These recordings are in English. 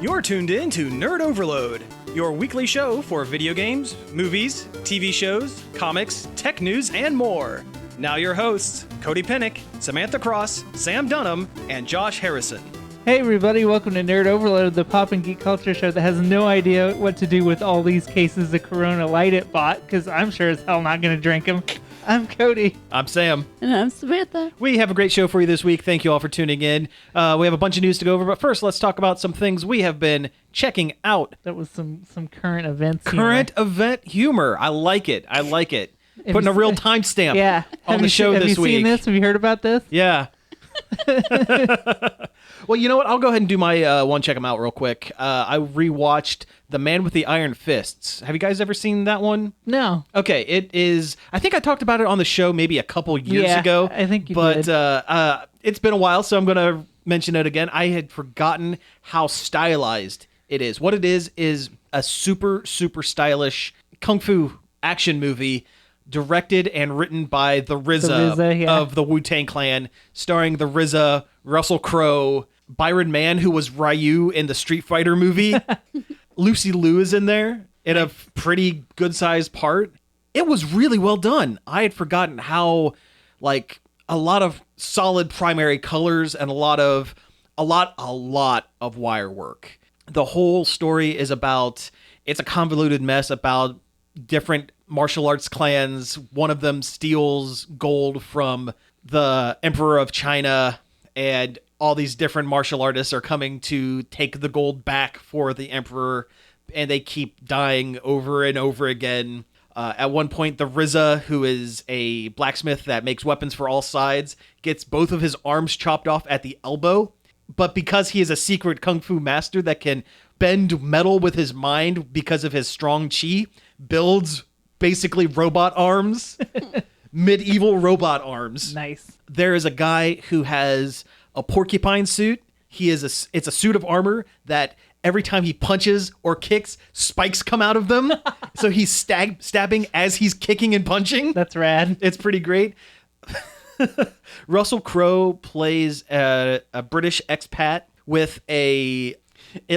You're tuned in to Nerd Overload, your weekly show for video games, movies, TV shows, comics, tech news, and more. Now your hosts, Cody Pennick, Samantha Cross, Sam Dunham, and Josh Harrison. Hey everybody, welcome to Nerd Overload, the pop and geek culture show that has no idea what to do with all these cases of Corona Light it bought, because I'm sure as hell not going to drink them. I'm Cody. I'm Sam. And I'm Samantha. We have a great show for you this week. Thank you all for tuning in. We have a bunch of news to go over, but first let's talk about some things we have been checking out. That was some current events. Current event humor. I like it. Putting a real timestamp on the show this week. Have you seen this? Have you heard about this? Yeah. Well, you know what? I'll go ahead and do my one check them out real quick. I rewatched The Man with the Iron Fists. Have you guys ever seen that one? No. Okay, it is. I think I talked about it on the show maybe a couple years ago. I think you did. But it's been a while, so I'm going to mention it again. I had forgotten how stylized it is. What it is a super, super stylish kung fu action movie directed and written by the RZA of the Wu-Tang Clan, starring the RZA, Russell Crowe, Byron Mann, who was Ryu in the Street Fighter movie. Lucy Liu is in there in a pretty good-sized part. It was really well done. I had forgotten how, like, a lot of solid primary colors and a lot of wire work. The whole story is about, it's a convoluted mess about different martial arts clans. One of them steals gold from the Emperor of China, and all these different martial artists are coming to take the gold back for the Emperor, and they keep dying over and over again. At one point, the RZA, who is a blacksmith that makes weapons for all sides, gets both of his arms chopped off at the elbow, but because he is a secret kung fu master that can bend metal with his mind because of his strong chi, builds basically robot arms, medieval robot arms. Nice. There is a guy who has a porcupine suit. It's a suit of armor that every time he punches or kicks, spikes come out of them. So he's stabbing as he's kicking and punching. That's rad. It's pretty great. Russell Crowe plays a British expat with it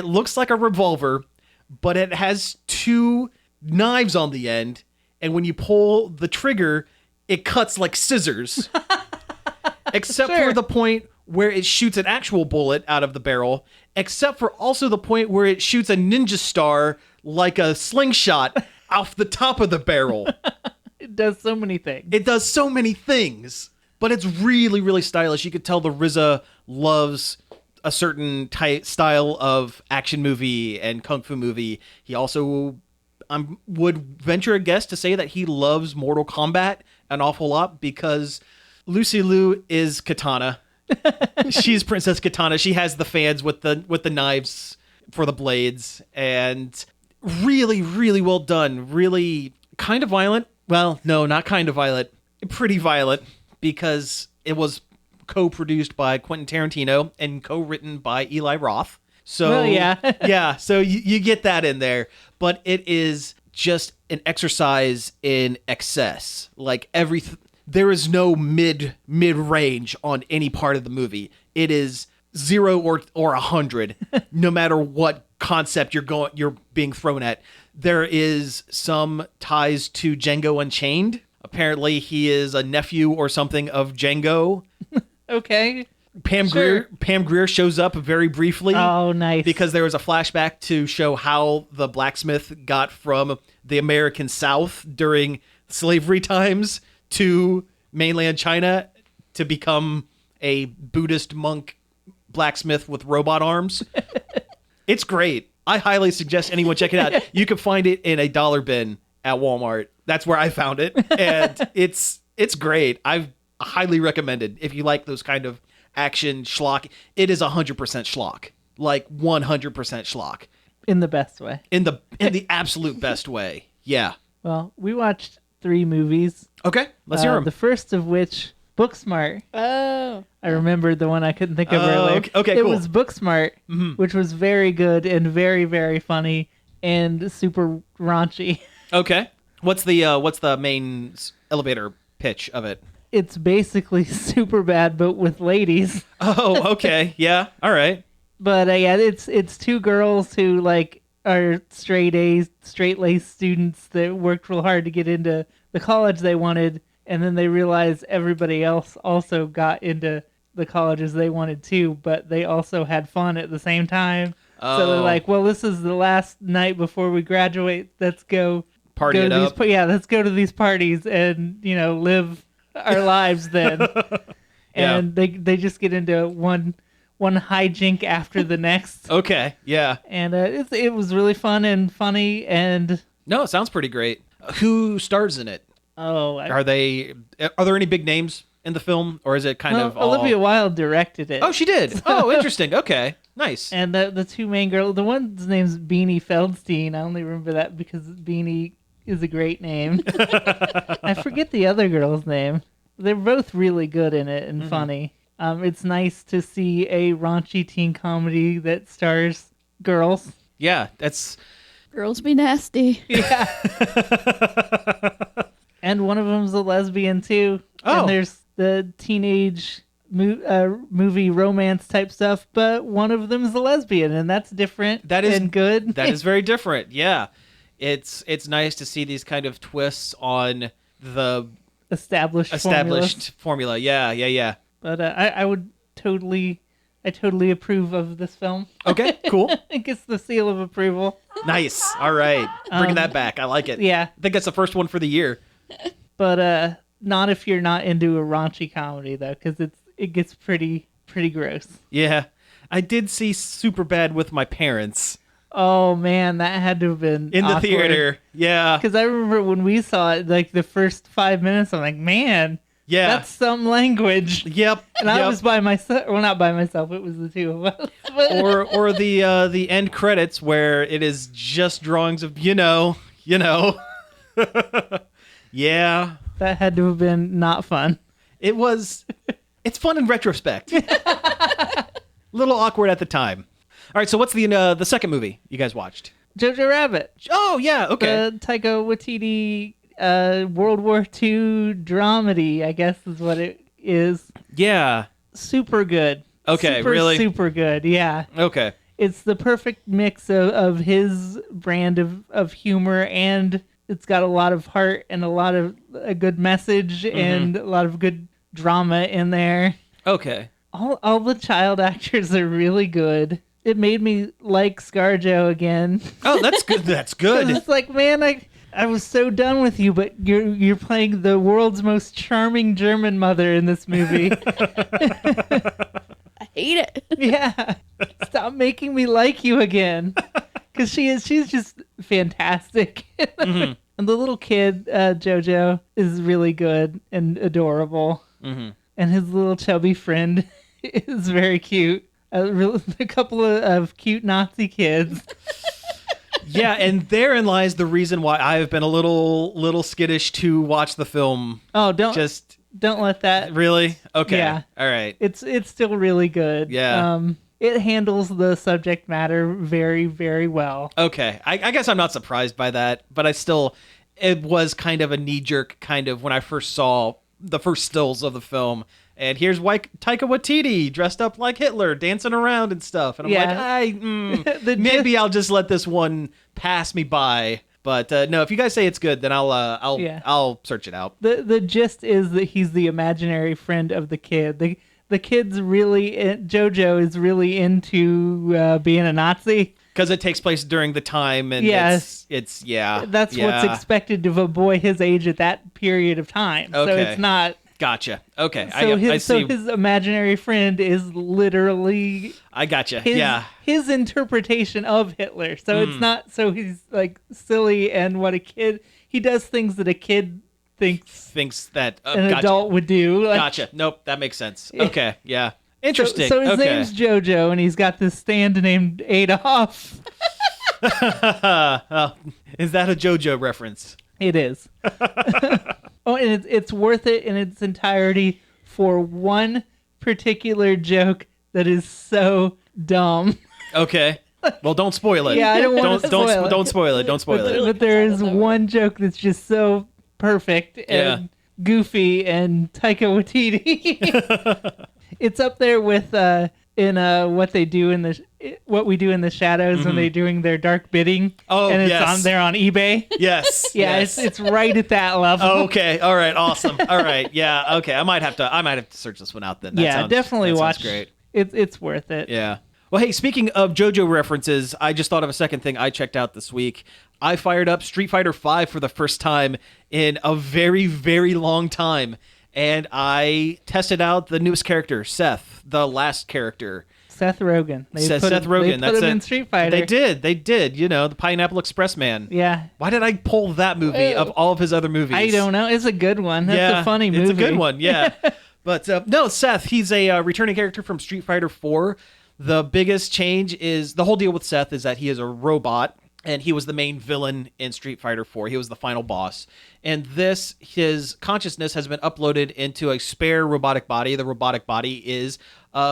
looks like a revolver, but it has two knives on the end, and when you pull the trigger, it cuts like scissors. Except for the point where it shoots an actual bullet out of the barrel, except for also the point where it shoots a ninja star like a slingshot off the top of the barrel. It does so many things. But it's really, really stylish. You could tell the RZA loves a certain style of action movie and kung fu movie. He also would venture a guess to say that he loves Mortal Kombat an awful lot, because Lucy Liu is Katana. She's Princess Katana. She has the fans with the knives for the blades, and really, really well done. Really kind of violent. Well, no, not kind of violent. Pretty violent, because it was co-produced by Quentin Tarantino and co-written by Eli Roth. So so you get that in there, but it is just an exercise in excess. Like there is no mid-range on any part of the movie. It is 0 or 100, no matter what concept you're being thrown at. There is some ties to Django Unchained. Apparently, he is a nephew or something of Django. Okay. Pam Grier shows up very briefly. Oh, nice. Because there was a flashback to show how the blacksmith got from the American South during slavery times to mainland China to become a Buddhist monk blacksmith with robot arms. It's great. I highly suggest anyone check it out. You can find it in a dollar bin at Walmart. That's where I found it. And it's great. I highly recommend it if you like those kind of action schlock. It is 100% schlock. Like 100% schlock. In the best way. In the absolute best way. Yeah. Well, we watched 3 movies. Okay, let's hear them. The first of which, Booksmart. Oh. I remembered the one I couldn't think of earlier. Okay, it cool. was Booksmart, which was very good and very, very funny and super raunchy. Okay. What's the main elevator pitch of it? It's basically super bad, but with ladies. Oh, okay. Yeah. All right. But yeah, it's two girls who like are straight-laced students that worked real hard to get into the college they wanted, and then they realize everybody else also got into the colleges they wanted too, but they also had fun at the same time. So they're like, well, this is the last night before we graduate. Let's go Party go it to up. let's go to these parties and, live our lives then. Yeah. And they just get into one hijink after the next. Okay, yeah. And it was really fun and funny, and No, it sounds pretty great. Who stars in it? Are there any big names in the film, or is it kind of all... Olivia Wilde directed it. Oh, she did. Oh, interesting. Okay, nice. And the two main girls, the one's name's Beanie Feldstein. I only remember that because Beanie is a great name. I forget the other girl's name. They're both really good in it and funny. It's nice to see a raunchy teen comedy that stars girls. Yeah, that's... Girls be nasty. Yeah. And one of them's a lesbian too. Oh. And there's the teenage movie romance type stuff, but one of them's a lesbian, and that's different. That is and good. That is very different. Yeah, it's nice to see these kind of twists on the established formula. Yeah. But I totally approve of this film. Okay, cool. It gets the seal of approval. Nice. All right, bringing that back. I like it. Yeah, I think that's the first one for the year. But not if you're not into a raunchy comedy though, because it gets pretty gross. Yeah, I did see Superbad with my parents Oh man, that had to have been in the awkward. theater. Yeah, Because I remember when we saw it, like the first 5 minutes, I'm like, man, yeah. that's some language. Yep. And I was by myself. Well, not by myself. It was the two of us. But or the end credits where it is just drawings of you know. Yeah, that had to have been not fun. it was. It's fun in retrospect. A little awkward at the time. All right, so what's the second movie you guys watched? Jojo Rabbit. Oh yeah, okay. The Taika Waititi World War II dramedy, I guess is what it is. Yeah. Super good. Okay, really? Super good, yeah. Okay. It's the perfect mix of his brand of humor, and it's got a lot of heart and a good message and a lot of good drama in there. Okay. All the child actors are really good. It made me like ScarJo again. Oh, that's good. That's good. It's like, man, I was so done with you, but you're playing the world's most charming German mother in this movie. I hate it. Yeah. Stop making me like you again. Because she's just fantastic. Mm-hmm. And the little kid, Jojo, is really good and adorable. Mm-hmm. And his little chubby friend is very cute. A couple of cute Nazi kids. Yeah, and therein lies the reason why I've been a little skittish to watch the film. Oh, don't let that. Really? Okay. Yeah. All right. It's still really good. Yeah. It handles the subject matter very, very well. Okay. I guess I'm not surprised by that, but it was kind of a knee-jerk kind of when I first saw the first stills of the film. And here's Taika Waititi dressed up like Hitler, dancing around and stuff. And I'm like, maybe I'll just let this one pass me by. But no, if you guys say it's good, then I'll search it out. The gist is that he's the imaginary friend of the kid. The kid's really Jojo is really into being a Nazi because it takes place during the time, and yes, it's that's what's expected of a boy his age at that period of time. Okay. So it's not. Gotcha. Okay. So I see. So his imaginary friend is literally. I gotcha. His interpretation of Hitler. So it's not. So he's like silly and what a kid. He does things that a kid thinks that an adult would do. Like, gotcha. Nope. That makes sense. Okay. Yeah. Interesting. So his name's Jojo, and he's got this stand named Adolf. Is that a JoJo reference? It is. Oh, and it's worth it in its entirety for one particular joke that is so dumb. Okay. Well, don't spoil it. Yeah, I don't want to spoil it. Don't spoil it. Don't spoil it. But there is one joke that's just so perfect and goofy and Taika Waititi. It's up there with in what they do in what we do in the shadows when they're doing their dark bidding. Oh, and it's yes. on there on eBay. Yes. Yeah, yes. it's right at that level. Oh, okay. All right. Awesome. All right. Yeah. Okay. I might have to search this one out then. Definitely that watch. Sounds great. It's worth it. Yeah. Well, hey, speaking of JoJo references, I just thought of a second thing I checked out this week. I fired up Street Fighter V for the first time in a very, very long time, and I tested out the newest character, Seth, the last character. Seth Rogen. Seth Rogen. They put him in Street Fighter. They did. You know, the Pineapple Express man. Yeah. Why did I pull that movie of all of his other movies? I don't know. It's a good one. That's a funny movie. It's a good one, yeah. But no, Seth, he's a returning character from Street Fighter 4. The biggest change is, the whole deal with Seth is that he is a robot, and he was the main villain in Street Fighter 4. He was the final boss. And his consciousness has been uploaded into a spare robotic body. The robotic body is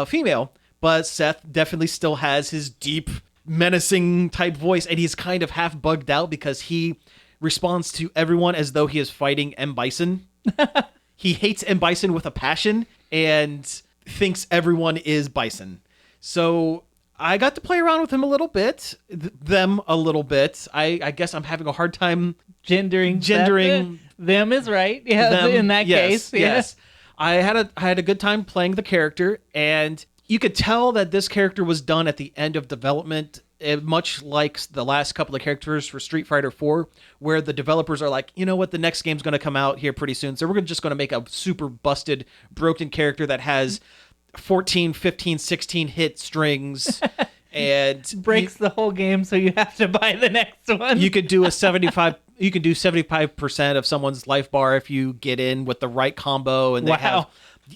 female, but Seth definitely still has his deep, menacing type voice, and he's kind of half bugged out because he responds to everyone as though he is fighting M. Bison. He hates M. Bison with a passion and thinks everyone is Bison. So I got to play around with him a little bit, them a little bit. I guess I'm having a hard time gendering. Them is right. Yeah, them, in that case. Yeah. Yes. I had a good time playing the character, and you could tell that this character was done at the end of development, much like the last couple of characters for Street Fighter 4, where the developers are like, you know what, the next game's going to come out here pretty soon, so we're just going to make a super busted, broken character that has 14, 15, 16 hit strings and breaks the whole game, so you have to buy the next one. You could do 75% of someone's life bar if you get in with the right combo, and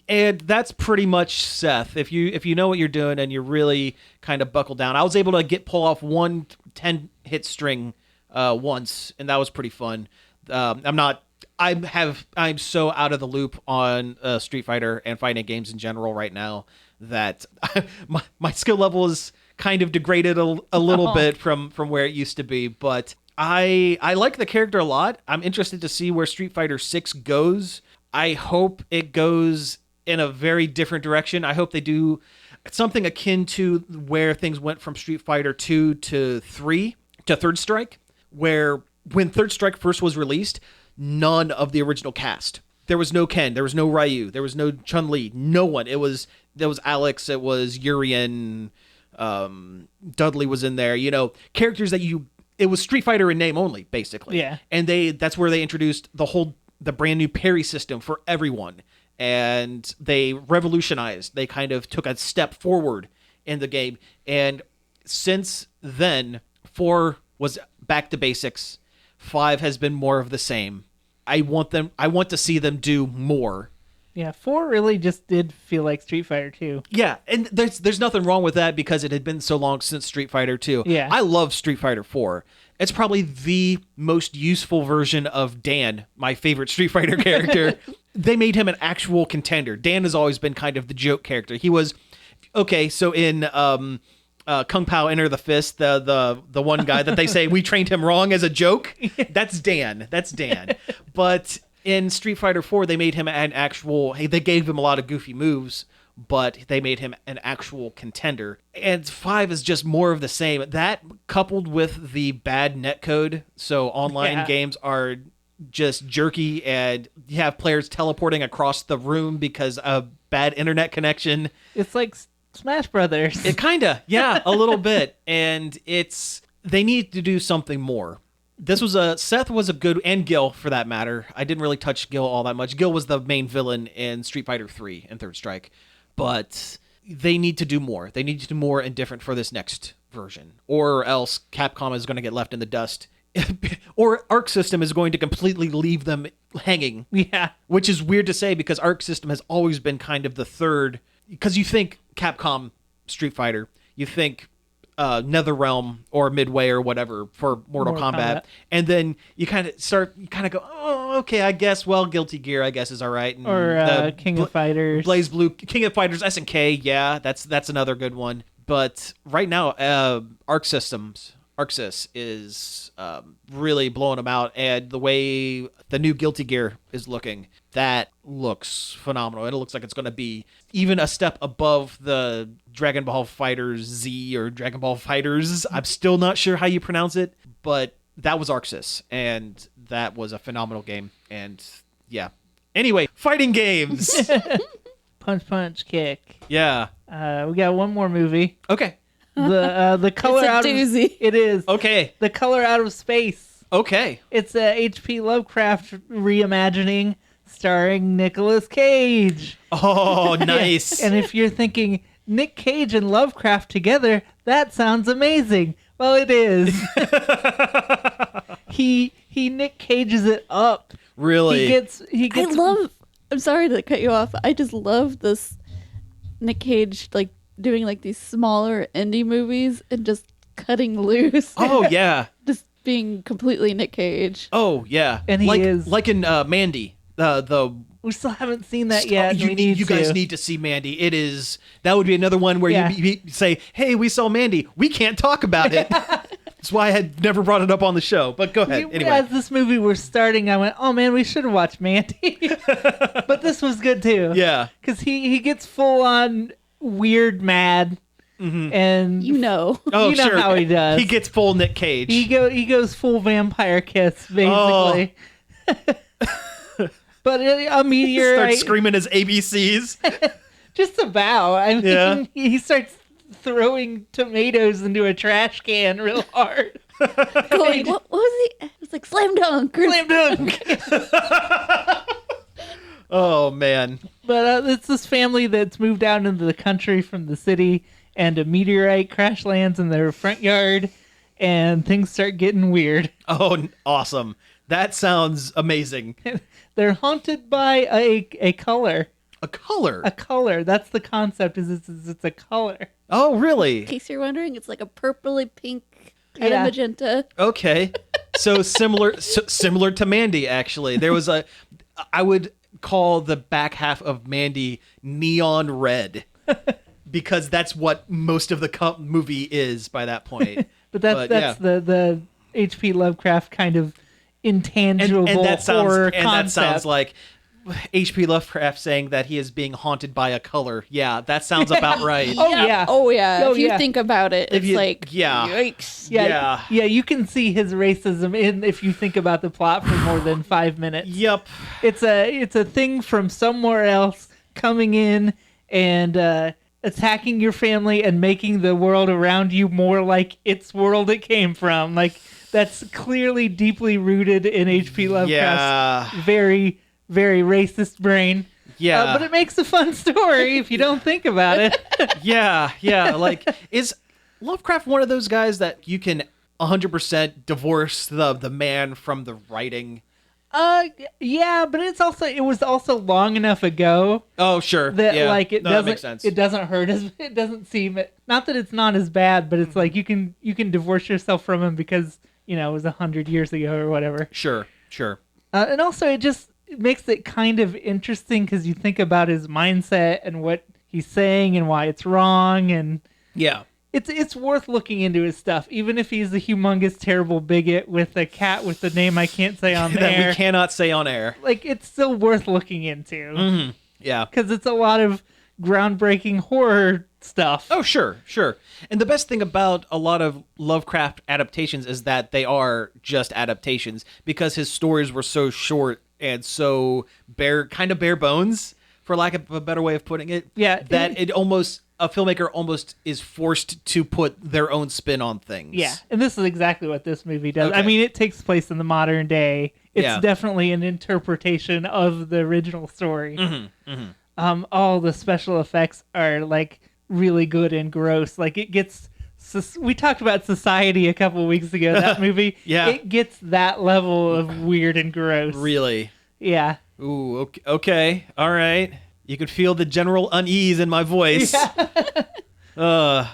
and that's pretty much Seth. If you know what you're doing and you're really kind of buckled down. I was able to pull off one 10 hit string once, and that was pretty fun. I'm so out of the loop on Street Fighter and fighting games in general right now that my skill level is kind of degraded a little bit from where it used to be. But I like the character a lot. I'm interested to see where Street Fighter 6 goes. I hope it goes in a very different direction. I hope they do something akin to where things went from Street Fighter 2 to 3 to Third Strike, where when Third Strike first was released, none of the original cast. There was no Ken, there was no Ryu, there was no Chun-Li, no one. There was Alex, it was Urien, Dudley was in there, characters that it was Street Fighter in name only, basically. Yeah. And that's where they introduced the brand new parry system for everyone. And they revolutionized. They kind of took a step forward in the game. And since then, 4 was back to basics. 5 has been more of the same. I want to see them do more. Yeah, 4 really just did feel like Street Fighter 2. Yeah, and there's nothing wrong with that because it had been so long since Street Fighter 2. Yeah. I love Street Fighter 4. It's probably the most useful version of Dan, my favorite Street Fighter character. They made him an actual contender. Dan has always been kind of the joke character. He was okay. So in Kung Pao Enter the Fist, the one guy that they say we trained him wrong as a joke. That's Dan. But in Street Fighter 4, they made him an actual. They gave him a lot of goofy moves, but they made him an actual contender. And 5 is just more of the same. That coupled with the bad netcode, so online games are just jerky, and you have players teleporting across the room because of bad internet connection. It's like Smash Brothers. It kinda, yeah, a little bit. And they need to do something more. Seth was a good, and Gil for that matter. I didn't really touch Gil all that much. Gil was the main villain in Street Fighter 3 and Third Strike. But they need to do more. They need to do more and different for this next version. Or else Capcom is going to get left in the dust. Or Arc System is going to completely leave them hanging. Yeah. Which is weird to say because Arc System has always been kind of the third. Because you think Capcom Street Fighter, you think NetherRealm or Midway or whatever for Mortal Kombat. And then you kind of go, oh, okay, I guess, Guilty Gear, I guess, is all right. And or King of Fighters. Blaze Blue, King of Fighters, SNK, yeah, that's another good one. But right now, Arc Sys is really blowing them out, and the way the new Guilty Gear is looking, that looks phenomenal. It looks like it's going to be even a step above the Dragon Ball Fighters Z or Dragon Ball Fighters. I'm still not sure how you pronounce it, but that was Arxis, and that was a phenomenal game. And yeah. Anyway, fighting games. Punch, punch, kick. Yeah. We got one more movie. Okay. The color It's a out doozy. of it is Okay. The Color Out of Space. Okay. It's a H.P. Lovecraft reimagining starring Nicolas Cage. Oh, nice. And if you're thinking Nick Cage and Lovecraft together, that sounds amazing. Well, it is. he Nick Cages it up. Really? He gets I'm sorry to cut you off. I just love this Nick Cage like doing like these smaller indie movies and just cutting loose. Oh, yeah. Just being completely Nick Cage. Oh, yeah. And he is. Like in Mandy. We still haven't seen that yet. You guys need to see Mandy. That would be another one where you say, hey, we saw Mandy. We can't talk about it. That's why I had never brought it up on the show. But go ahead. Anyway. As this movie was starting, I went, oh man, we should have watched Mandy. But this was good too. Yeah. Because he gets full on weird mad. Mm-hmm. And Oh, you know sure. how he does. He gets full Nick Cage. He goes full vampire kiss, basically. Oh. But a meteor starts screaming his ABCs. just about. I mean, Yeah. he starts throwing tomatoes into a trash can real hard. Going, what was he? It's like slam dunk. Slam dunk. Oh, man. But it's this family that's moved out into the country from the city, and a meteorite crash lands in their front yard, and things start getting weird. Oh, awesome. That sounds amazing. They're haunted by a color. A color? A color. That's the concept. Is it's a color. Oh, really? In case you're wondering, it's like a purpley pink kind Yeah. of magenta. Okay. So similar to Mandy, actually. There was I would call the back half of Mandy neon red because that's what most of the movie is by that point. But that's the H.P. Lovecraft kind of intangible and that sounds, horror and concept. that sounds like H.P. Lovecraft saying that he is being haunted by a color. Yeah, that sounds about right. Oh, yeah. Oh yeah. Oh, if you yeah. think about it, it's like yeah. yikes. Yeah, you can see his racism if you think about the plot for more than 5 minutes. Yep. It's a thing from somewhere else coming in and attacking your family and making the world around you more like its world it came from. Like that's clearly deeply rooted in H.P. Lovecraft's very, very racist brain. Yeah. But it makes a fun story if you don't think about it. Yeah. Like, is Lovecraft one of those guys that you can 100% divorce the man from the writing? Yeah, but it was also long enough ago. Oh, sure. That yeah. like it No, doesn't that makes sense. it doesn't hurt as it doesn't seem not that it's not as bad, but it's like you can divorce yourself from him because it was 100 years ago or whatever. Sure. And also it makes it kind of interesting because you think about his mindset and what he's saying and why it's wrong, and Yeah. it's worth looking into his stuff, even if he's a humongous terrible bigot with a cat with the name I can't say on That air. we cannot say on air. Like it's still worth looking into Yeah. because it's a lot of groundbreaking horror stuff. Oh, sure. And the best thing about a lot of Lovecraft adaptations is that they are just adaptations because his stories were so short and so bare bones, for lack of a better way of putting it. Yeah, That a filmmaker almost is forced to put their own spin on things. Yeah, and this is exactly what this movie does. Okay. I mean, it takes place in the modern day. It's Yeah. definitely an interpretation of the original story. All the special effects are like really good and gross. Like it gets. We talked about Society a couple weeks ago. That movie. Yeah. It gets that level of weird and gross. Really? Yeah. Ooh, okay. All right. You could feel the general unease in my voice. There's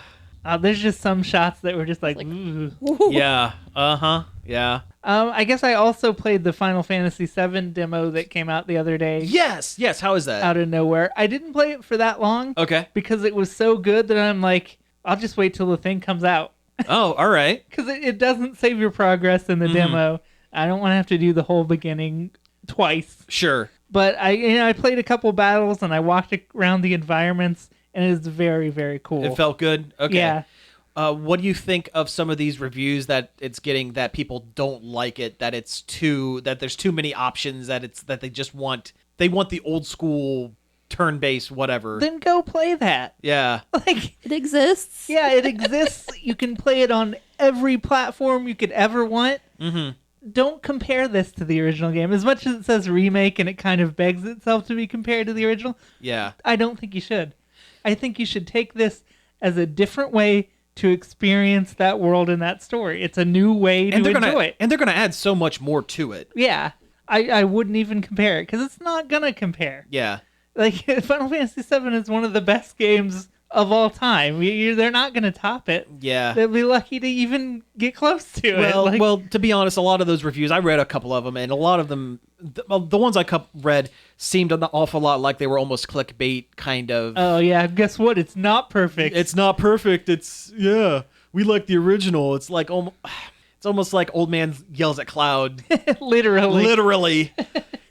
just some shots that were just like ooh. Yeah. Uh-huh. Yeah. I guess I also played the Final Fantasy VII demo that came out the other day. Yes. How is that? Out of nowhere. I didn't play it for that long. Okay. Because it was so good that I'm like, I'll just wait till the thing comes out. Oh, all right. Because it doesn't save your progress in the demo. I don't want to have to do the whole beginning twice. Sure. But I played a couple battles and I walked around the environments, and it's very, very cool. It felt good. Okay. Yeah. What do you think of some of these reviews that it's getting that people don't like it, that there's too many options, that they want the old school turn-based whatever. Then go play that. Yeah. Like, It exists. yeah, it exists. You can play it on every platform you could ever want. Mm-hmm. Don't compare this to the original game. As much as it says remake and it kind of begs itself to be compared to the original, Yeah. I don't think you should. I think you should take this as a different way to experience that world and that story. It's a new way to enjoy it. And they're going to add so much more to it. Yeah. I wouldn't even compare it because it's not going to compare. Yeah. Like, Final Fantasy VII is one of the best games of all time. They're not going to top it. Yeah. They'll be lucky to even get close to it. Well, to be honest, a lot of those reviews, I read a couple of them, and a lot of them, the ones I read, seemed an awful lot like they were almost clickbait kind of. Oh, yeah. Guess what? It's not perfect. It's not perfect. We like the original. It's like it's almost like old man yells at cloud. Literally. Literally.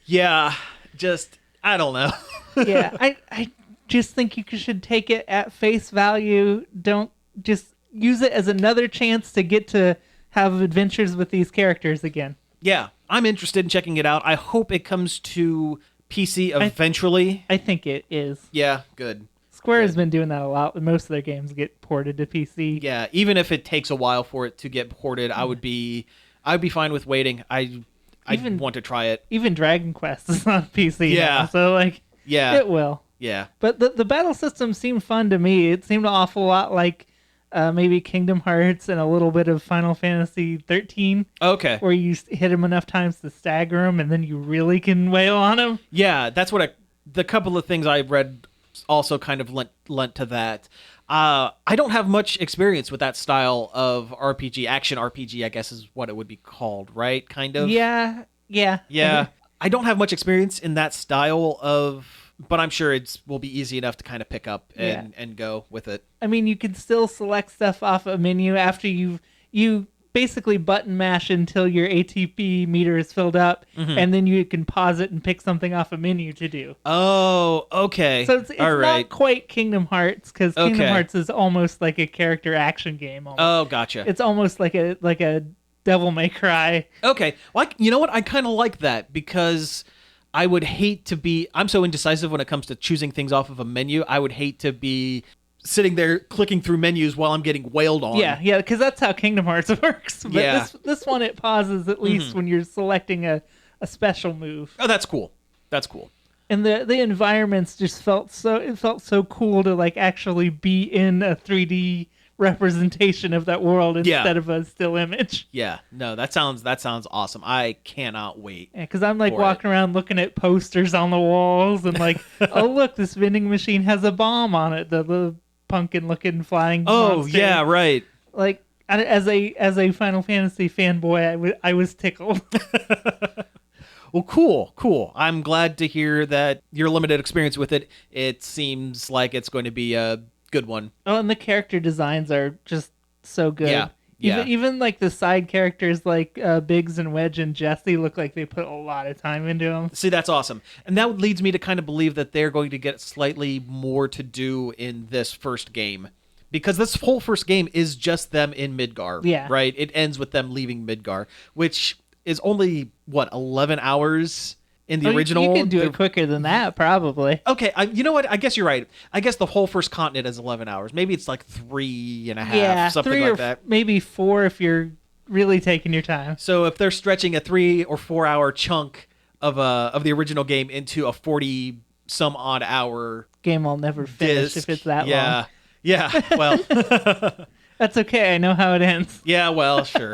Yeah. Just, I don't know. Yeah. I just think you should take it at face value. Don't just use it as another chance to get to have adventures with these characters again. Yeah. I'm interested in checking it out. I hope it comes to PC eventually. I think it is. Yeah. Good. Square has been doing that a lot. Most of their games get ported to PC. Yeah, even if it takes a while for it to get ported, I would be fine with waiting. I want to try it. Even Dragon Quest is on PC. Yeah. Now, so it will. Yeah. But the battle system seemed fun to me. It seemed an awful lot like maybe Kingdom Hearts and a little bit of Final Fantasy 13. Okay. Where you hit him enough times to stagger him, and then you really can wail on him. Yeah, that's what the couple of things I read also kind of lent to that. I don't have much experience with that style of RPG, action RPG, I guess is what it would be called, right? Kind of. Yeah. I don't have much experience in that style but I'm sure it will be easy enough to kind of pick up and go with it. I mean, you can still select stuff off a menu after you basically button mash until your ATP meter is filled up, and then you can pause it and pick something off a menu to do. Oh, okay. So it's all right. not quite Kingdom Hearts, because Kingdom Hearts is almost like a character action game. Almost. Oh, gotcha. It's almost like a Devil May Cry. Okay. Well, you know what? I kind of like that, because I would hate to be... I'm so indecisive when it comes to choosing things off of a menu. I would hate to be sitting there clicking through menus while I'm getting wailed on. Yeah, because that's how Kingdom Hearts works. But Yeah. this one, it pauses at least when you're selecting a special move. Oh, that's cool. That's cool. And the environments just felt so cool to like actually be in a 3D representation of that world instead of a still image. Yeah. No, that sounds awesome. I cannot wait. Yeah, because I'm like walking around looking at posters on the walls and like, oh look, this vending machine has a bomb on it. The pumpkin looking flying monster. Yeah, right. Like as a Final Fantasy fanboy, I was tickled. Well, cool. I'm glad to hear that your limited experience with it. It seems like it's going to be a good one. Oh, and the character designs are just so good. Yeah. Even like the side characters like Biggs and Wedge and Jesse look like they put a lot of time into them. See, that's awesome. And that leads me to kind of believe that they're going to get slightly more to do in this first game. Because this whole first game is just them in Midgar. Yeah. Right? It ends with them leaving Midgar, which is only, 11 hours in the original? You can do it quicker than that, probably. Okay, you know what? I guess you're right. I guess the whole first continent is 11 hours. Maybe it's like 3.5, something 3 like or that. Maybe 4 if you're really taking your time. So if they're stretching a 3 or 4 hour chunk of the original game into a 40 some odd hour game, I'll never finish if it's that long. Yeah. Well, that's okay. I know how it ends. Yeah. Well, sure.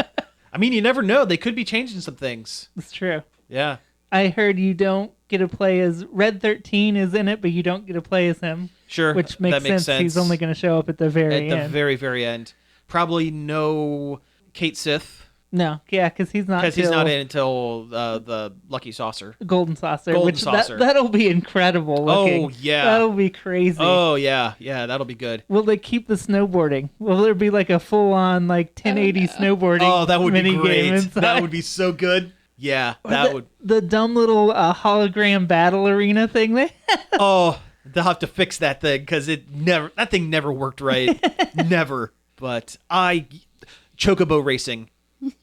I mean, you never know. They could be changing some things. It's true. Yeah. I heard you don't get to play as Red 13 is in it, but you don't get to play as him. Sure. Which makes sense. He's only going to show up at the very end. At the very, very end. Probably no Kate Sith. No. Yeah, because he's not in until the Lucky Saucer. Golden Saucer. Golden Saucer. That'll be incredible looking. Oh, yeah. That'll be crazy. Oh, yeah. Yeah, that'll be good. Will they keep the snowboarding? Will there be like a full-on like 1080 snowboarding Oh, that would be great. Inside? That would be so good. Yeah, Or that would. the dumb little hologram battle arena thing they Oh, they'll have to fix that thing because that thing never worked right. Never. But Chocobo racing.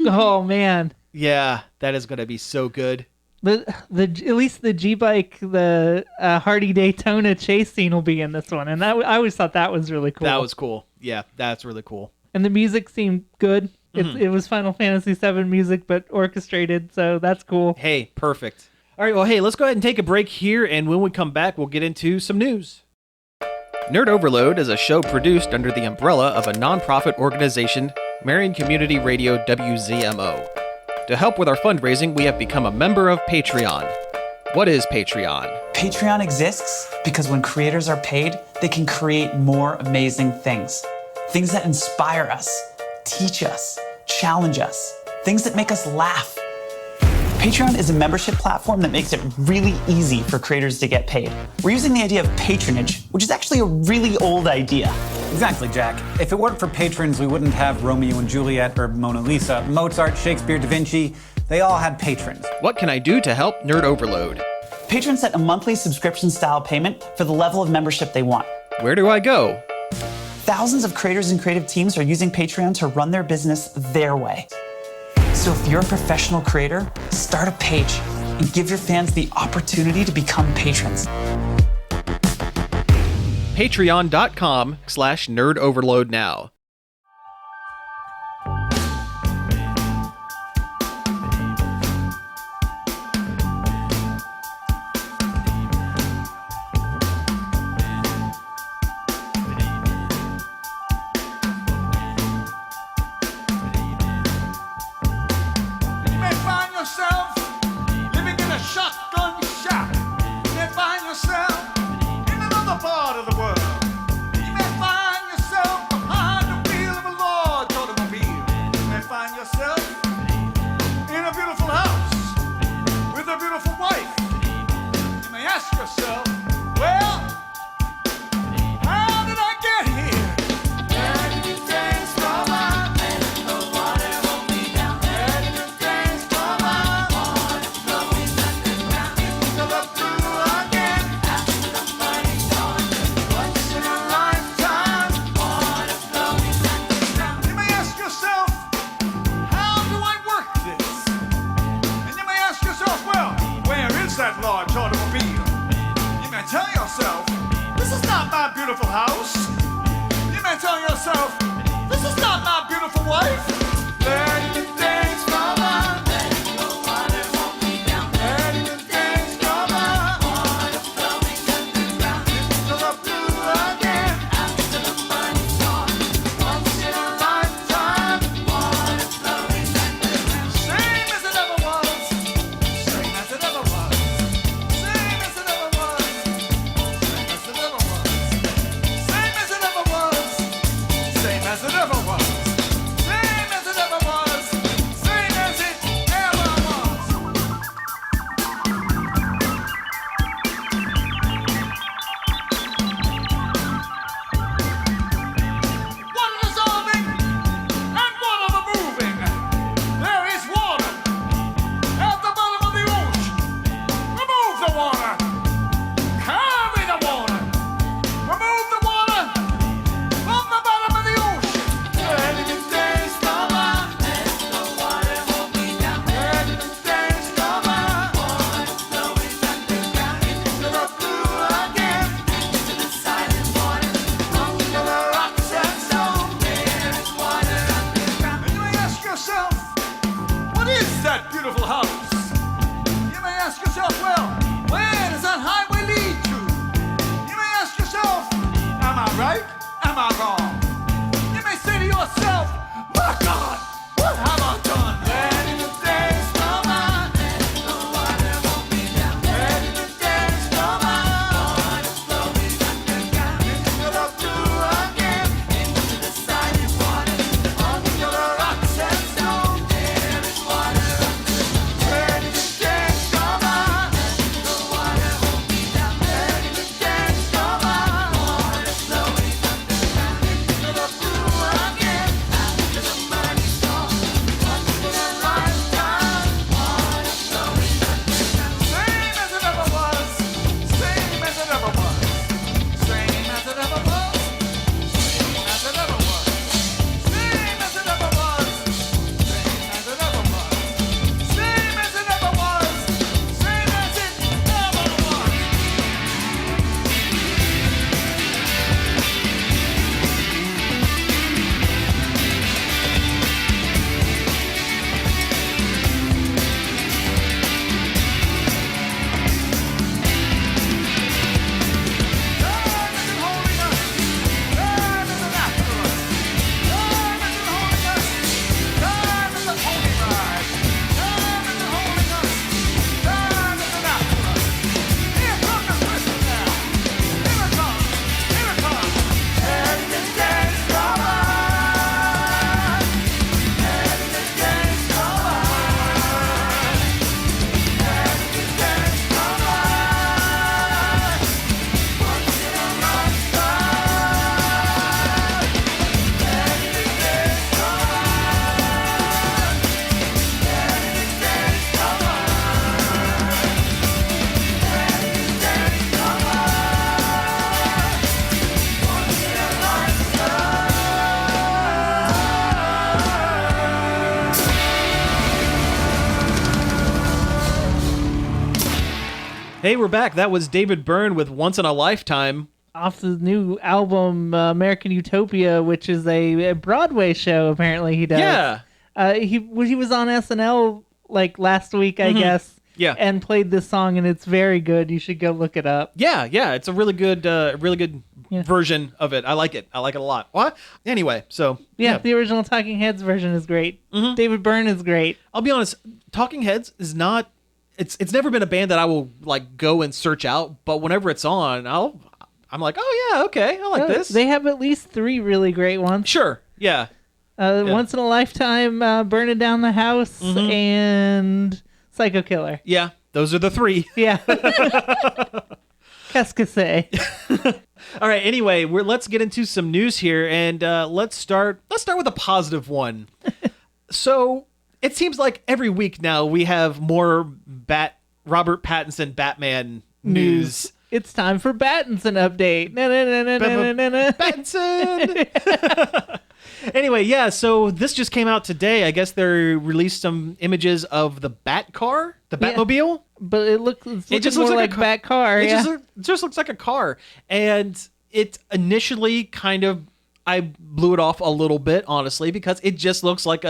Oh man. Yeah, that is going to be so good. At least the G-Bike, the Hardy Daytona chase scene will be in this one, and I always thought that was really cool. That was cool. Yeah, that's really cool. And the music seemed good. It was Final Fantasy VII music, but orchestrated, so that's cool. Hey, perfect. All right, well, hey, let's go ahead and take a break here, and when we come back, we'll get into some news. Nerd Overload is a show produced under the umbrella of a nonprofit organization, Marion Community Radio WZMO. To help with our fundraising, we have become a member of Patreon. What is Patreon? Patreon exists because when creators are paid, they can create more amazing things. Things that inspire us, teach us, challenge us, things that make us laugh. Patreon is a membership platform that makes it really easy for creators to get paid. We're using the idea of patronage, which is actually a really old idea. Exactly, Jack. If it weren't for patrons, we wouldn't have Romeo and Juliet or Mona Lisa. Mozart, Shakespeare, Da Vinci, they all had patrons. What can I do to help Nerd Overload? Patrons set a monthly subscription-style payment for the level of membership they want. Where do I go? Thousands of creators and creative teams are using Patreon to run their business their way. So if you're a professional creator, start a page and give your fans the opportunity to become patrons. Patreon.com/nerdoverload now. Same as it ever was. Same as Hey, we're back. That was David Byrne with Once in a Lifetime. Off the new album, American Utopia, which is a Broadway show, apparently he does. Yeah. He was on SNL like last week, I guess. Yeah. And played this song, and it's very good. You should go look it up. Yeah, it's a really good version of it. I like it. I like it a lot. What? Anyway, so Yeah, the original Talking Heads version is great. David Byrne is great. I'll be honest, Talking Heads is not. It's never been a band that I will like go and search out, but whenever it's on, I'm like, oh yeah, okay, I like this. They have at least 3 really great ones. Sure, yeah. Once in a Lifetime, Burning Down the House, and Psycho Killer. Yeah, those are the 3. Yeah. Qu'est-ce que c'est? All right. Anyway, let's get into some news here, and let's start with a positive one. So it seems like every week now we have more Robert Pattinson Batman news. It's time for Pattinson update. Na, na, na, na, na, na, na. Pattinson. Anyway, yeah. So this just came out today. I guess they released some images of the Bat car, the Batmobile. But it just looks more like a Bat car. It Yeah. just looks like a car, and it initially kind of I blew it off a little bit, honestly, because it just looks like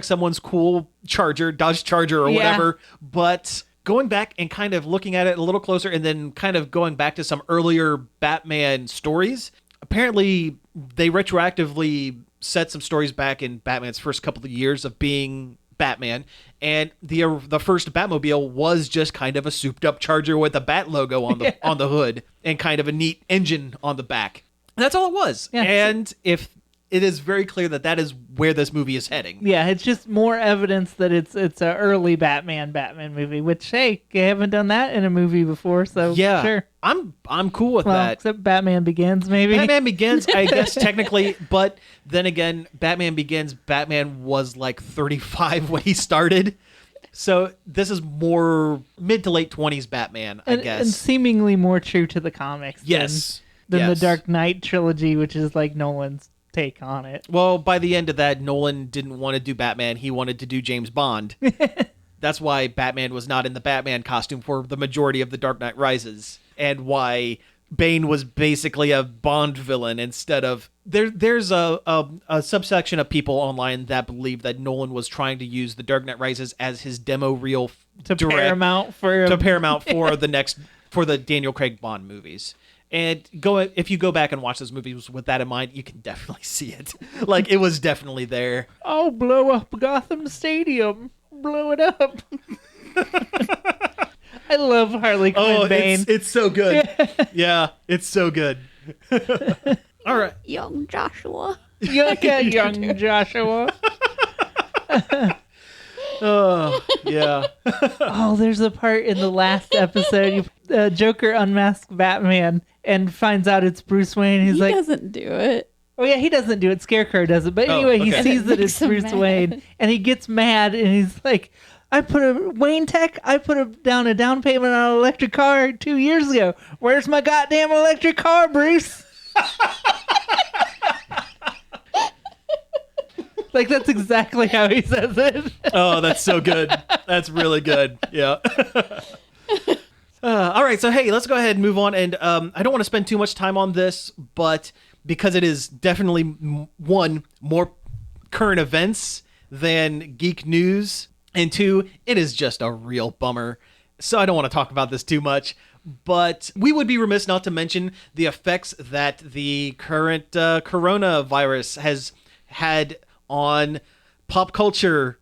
someone's cool Dodge Charger or whatever. But going back and kind of looking at it a little closer, and then kind of going back to some earlier Batman stories, apparently they retroactively set some stories back in Batman's first couple of years of being Batman, and the first Batmobile was just kind of a souped up Charger with a Bat logo on the hood and kind of a neat engine on the back. And that's all it was. Yeah. And if it is very clear that is where this movie is heading. Yeah, it's just more evidence that it's an early Batman movie, which, hey, they haven't done that in a movie before, so Yeah, sure. I'm cool with Well, that. except Batman Begins, maybe. Batman Begins, I guess technically, but then again, Batman Begins, Batman was like 35 when he started. So this is more mid to late 20s Batman, I guess. And seemingly more true to the comics than the Dark Knight trilogy, which is like Nolan's take on it. Well, by the end of that, Nolan didn't want to do Batman. He wanted to do James Bond. That's why Batman was not in the Batman costume for the majority of The Dark Knight Rises, and why Bane was basically a Bond villain instead of... There's a subsection of people online that believe that Nolan was trying to use The Dark Knight Rises as his demo reel To Paramount for the Daniel Craig Bond movies. And if you go back and watch those movies with that in mind, you can definitely see it. Like, it was definitely there. Oh, blow up Gotham Stadium. Blow it up. I love Harley Quinn Bane. It's so good. Yeah, it's so good. All right. Young Joshua. Young Joshua. Oh, yeah. Oh, there's a part in the last episode. Joker unmasks Batman and finds out it's Bruce Wayne. He's He like, doesn't do it. oh yeah, he doesn't do it. Scarecrow does it. But anyway, he okay. sees that Makes it's him Bruce mad. Wayne, and he gets mad, and he's like, I put down a down payment on an electric car 2 years ago. Where's my goddamn electric car, Bruce? Like, that's exactly how he says it. Oh, that's so good. That's really good. Yeah. All right, so hey, let's go ahead and move on. And I don't want to spend too much time on this, but because it is definitely one, more current events than geek news, and two, it is just a real bummer. So I don't want to talk about this too much, but we would be remiss not to mention the effects that the current coronavirus has had on pop culture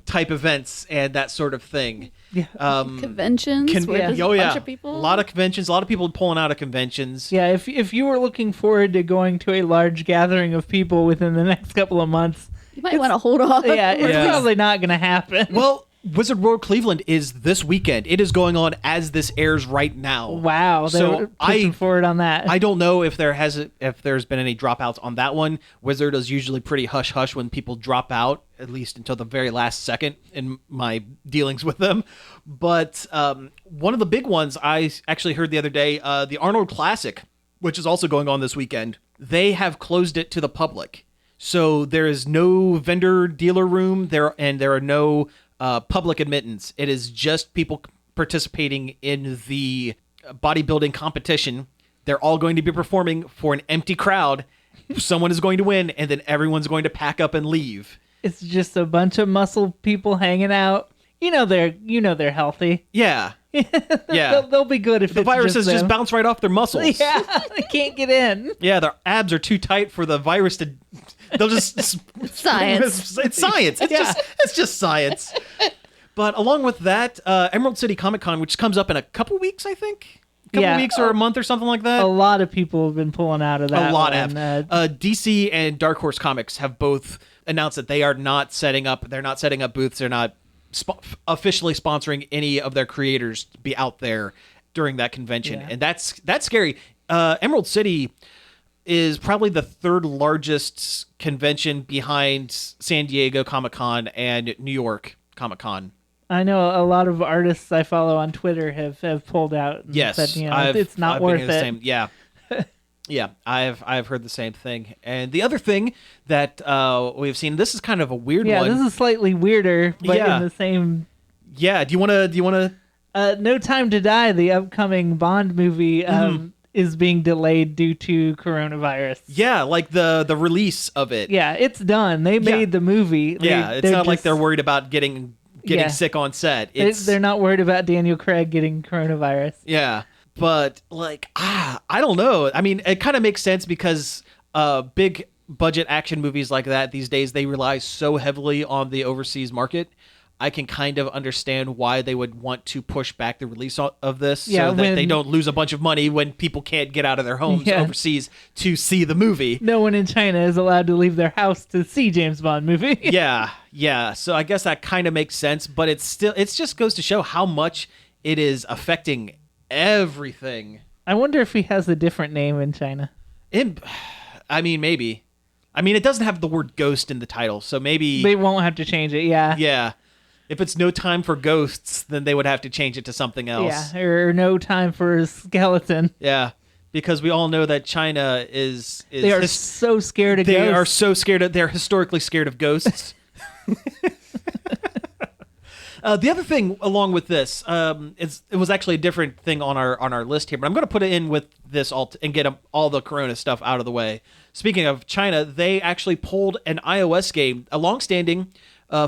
type events and that sort of thing. Yeah. Conventions where there's a bunch of people. A lot of conventions, a lot of people pulling out of conventions. Yeah, if you were looking forward to going to a large gathering of people within the next couple of months, You might want to hold off. yeah, it's Yeah. probably not going to happen. Well, Wizard World Cleveland is this weekend. It is going on as this airs right now. Wow, they're pushing forward on that. I don't know if there's been any dropouts on that one. Wizard is usually pretty hush hush when people drop out, at least until the very last second in my dealings with them. But one of the big ones I actually heard the other day, the Arnold Classic, which is also going on this weekend, they have closed it to the public. So there is no vendor dealer room there, and there are no public admittance. It is just people participating in the bodybuilding competition. They're all going to be performing for an empty crowd. Someone is going to win, and then everyone's going to pack up and leave. It's just a bunch of muscle people hanging out. They're healthy. Yeah. Yeah. They'll be good if the it's viruses just them. bounce right off their muscles. Yeah, they can't get in. Yeah, their abs are too tight for the virus to. They'll just Science. It's science. It's just science. But along with that, Emerald City Comic Con, which comes up in a couple weeks, I think. A couple weeks or a month or something like that. A lot of people have been pulling out of that. A lot one. have. DC and Dark Horse Comics have both announced that they are not setting up. They're not setting up booths. They're not officially sponsoring any of their creators to be out there during that convention, and that's scary. Emerald City is probably the third largest convention behind San Diego Comic-Con and New York Comic-Con. I know a lot of artists I follow on Twitter have pulled out. And Yes, said, it's not worth it. Same. Yeah, yeah, I've heard the same thing. And the other thing that we've seen, this is kind of a weird one. Yeah, this is slightly weirder, but Yeah. in the same. Yeah, do you want to? No Time to Die, the upcoming Bond movie, is being delayed due to coronavirus. Yeah, like the release of it. Yeah, it's done. They made the movie. Yeah, it's not like they're worried about getting sick on set. They're not worried about Daniel Craig getting coronavirus. Yeah, but like I don't know. I mean, it kind of makes sense because big budget action movies like that these days, they rely so heavily on the overseas market. I can kind of understand why they would want to push back the release of this so that they don't lose a bunch of money when people can't get out of their homes overseas to see the movie. No one in China is allowed to leave their house to see James Bond movie. Yeah. So I guess that kind of makes sense, but it just goes to show how much it is affecting everything. I wonder if he has a different name in China. I mean, maybe. I mean, it doesn't have the word ghost in the title, so maybe they won't have to change it. Yeah. If it's No Time for Ghosts, then they would have to change it to something else. Yeah, or No Time for a Skeleton. Yeah, because we all know that China is they are so scared of ghosts. They are so scared of. They're historically scared of ghosts. The other thing along with this, it was actually a different thing on our list here, but I'm going to put it in with this and get all the Corona stuff out of the way. Speaking of China, they actually pulled an iOS game, a long-standing,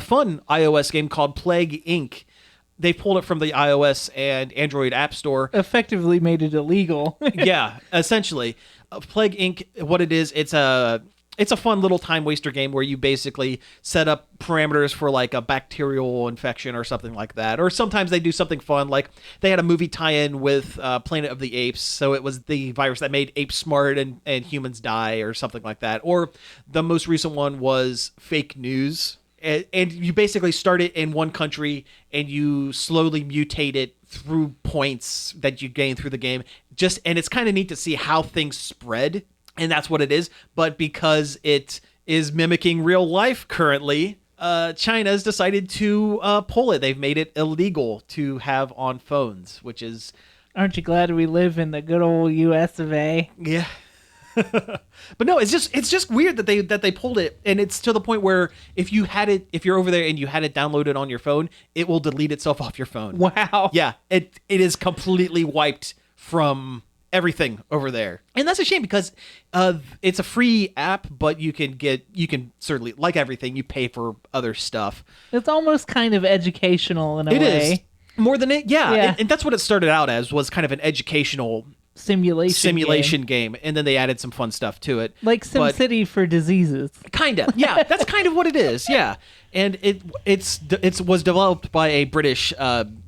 fun iOS game called Plague Inc. They pulled it from the iOS and Android App Store. Effectively made it illegal. Yeah, essentially. Plague Inc., what it is, it's a fun little time waster game where you basically set up parameters for like a bacterial infection or something like that. Or sometimes they do something fun, like they had a movie tie-in with Planet of the Apes, so it was the virus that made apes smart and humans die or something like that. Or the most recent one was fake news. And you basically start it in one country and you slowly mutate it through points that you gain through the game. And it's kind of neat to see how things spread. And that's what it is. But because it is mimicking real life currently, China's decided to pull it. They've made it illegal to have on phones, which is... Aren't you glad we live in the good old US of A? Yeah. But no, it's just weird that they pulled it, and it's to the point where if you're over there and you had it downloaded on your phone, it will delete itself off your phone. Wow. Yeah, it is completely wiped from everything over there, and that's a shame because it's a free app, but you can certainly, like everything, you pay for other stuff. It's almost kind of educational in a way. It is more than it, yeah. And that's what it started out as, was kind of an educational simulation game, and then they added some fun stuff to it, like SimCity for diseases. Kind of, yeah. That's kind of what it is, yeah. And it was developed by a British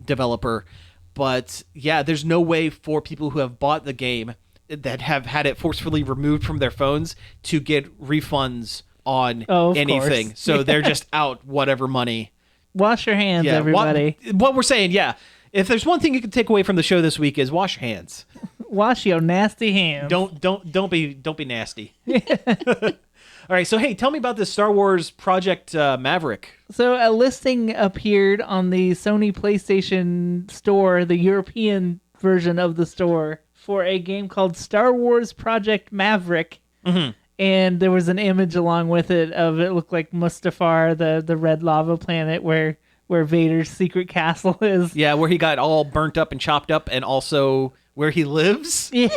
developer, but yeah, there's no way for people who have bought the game that have had it forcefully removed from their phones to get refunds on anything. Course. So they're just out whatever money. Wash your hands, everybody. What we're saying, yeah. If there's one thing you can take away from the show this week is wash your hands. Wash your nasty hands. Don't be nasty. All right, so hey, tell me about this Star Wars Project Maverick. So a listing appeared on the Sony PlayStation Store, the European version of the store, for a game called Star Wars Project Maverick. Mm-hmm. And there was an image along with it of it looked like Mustafar, the red lava planet where where Vader's secret castle is. Yeah, where he got all burnt up and chopped up, and also where he lives. Yeah,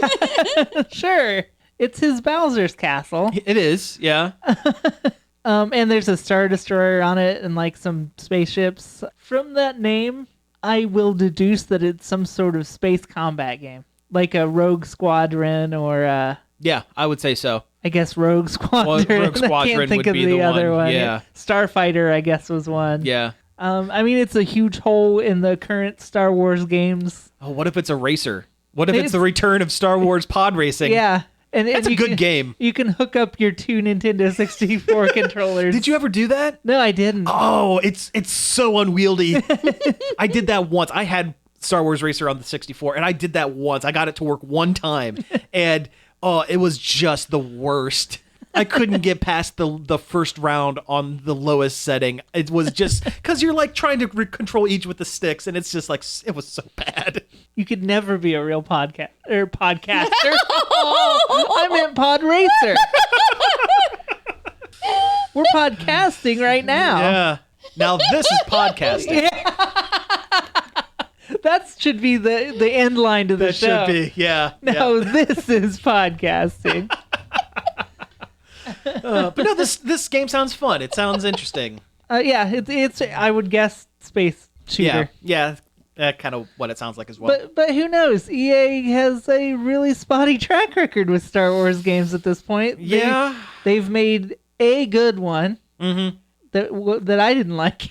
sure. It's his Bowser's castle. It is, yeah. And there's a Star Destroyer on it and like some spaceships. From that name, I will deduce that it's some sort of space combat game, like a Rogue Squadron or Yeah, I would say so. I guess Rogue Squadron. Rogue I Squadron can't think would of be the the other one, one. yeah. Starfighter, I guess, was one. Yeah. I mean, it's a huge hole in the current Star Wars games. Oh, what if it's a racer? What if it's the return of Star Wars pod racing? Yeah. And That's a you good can- game. You can hook up your two Nintendo 64 controllers. Did you ever do that? No, I didn't. Oh, it's so unwieldy. I did that once. I had Star Wars Racer on the 64, and I did that once. I got it to work one time, and it was just the worst. I couldn't get past the first round on the lowest setting. It was just because you're like trying to control each with the sticks, and it's just like it was so bad. You could never be a real podcaster. Oh, I meant pod racer. We're podcasting right now. Yeah. Now this is podcasting. That should be the end line to the This show. should be. Yeah. No, this is podcasting. But no, this game sounds fun. It sounds interesting. Yeah, it's I would guess space shooter. Yeah. Kind of what it sounds like as well. But who knows? EA has a really spotty track record with Star Wars games at this point. Yeah. They've made a good one that I didn't like,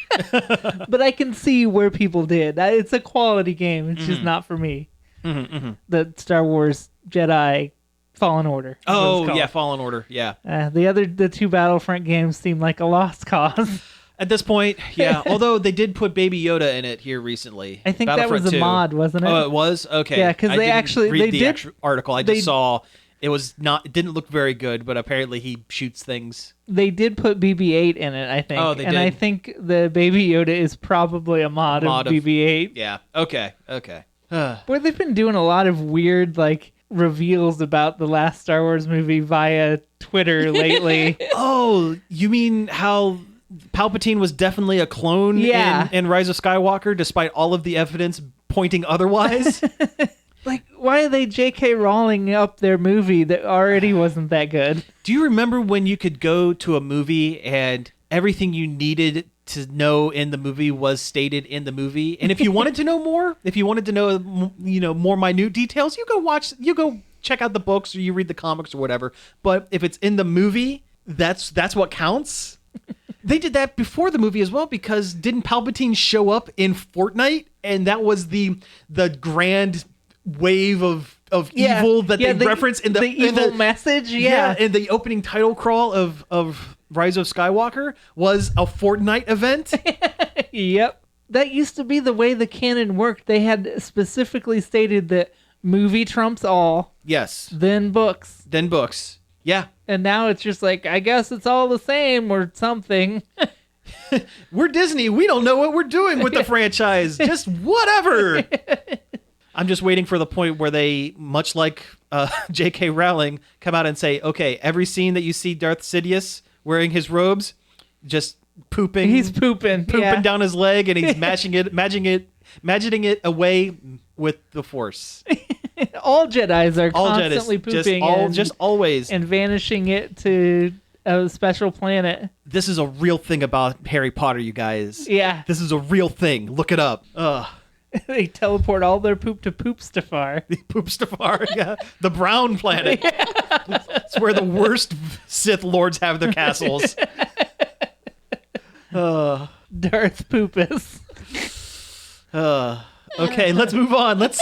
but I can see where people did. It's a quality game. It's just not for me. The Star Wars Jedi Fallen Order. Oh yeah, Fallen Order. Yeah. The two Battlefront games seem like a lost cause. At this point, yeah. Although they did put Baby Yoda in it here recently. I think that was a 2. mod, wasn't it? Oh, it was? Okay. Yeah, 'cause I they didn't actually- read they the did- actual article. I they- just saw it was not. It didn't look very good, but apparently he shoots things. They did put BB-8 in it, I think. Oh, they and did. I think the Baby Yoda is probably a mod of BB-8. Yeah. Okay. Boy, they've been doing a lot of weird, like, reveals about the last Star Wars movie via Twitter lately. Oh, you mean how Palpatine was definitely a clone Yeah. in Rise of Skywalker, despite all of the evidence pointing otherwise? Like, why are they J.K. Rowling up their movie that already wasn't that good? Do you remember when you could go to a movie and everything you needed to know in the movie was stated in the movie? And if you wanted to know more, if you wanted to know, more minute details, you go check out the books or you read the comics or whatever. But if it's in the movie, that's what counts. They did that before the movie as well, because didn't Palpatine show up in Fortnite? And that was the grand wave of evil that they reference in the evil message. Yeah. in the opening title crawl of Rise of Skywalker was a Fortnite event. Yep. That used to be the way the canon worked. They had specifically stated that movie trumps all, Yes. then books. Then books. Yeah. And now it's just like, I guess it's all the same or something. We're Disney. We don't know what we're doing with the franchise. Just whatever. I'm just waiting for the point where they, much like J.K. Rowling, come out and say, okay, every scene that you see Darth Sidious wearing his robes, just pooping. He's pooping down his leg, and he's imagining it away with the Force. All Jedis are All constantly pooping just always. and vanishing it to a special planet. This is a real thing about Harry Potter, you guys. Yeah. This is a real thing. Look it up. They teleport all their poop to Poopstafar. Poopstafar, yeah. The brown planet. It's where the worst Sith lords have their castles. Darth Poopus. Okay, let's move on. Let's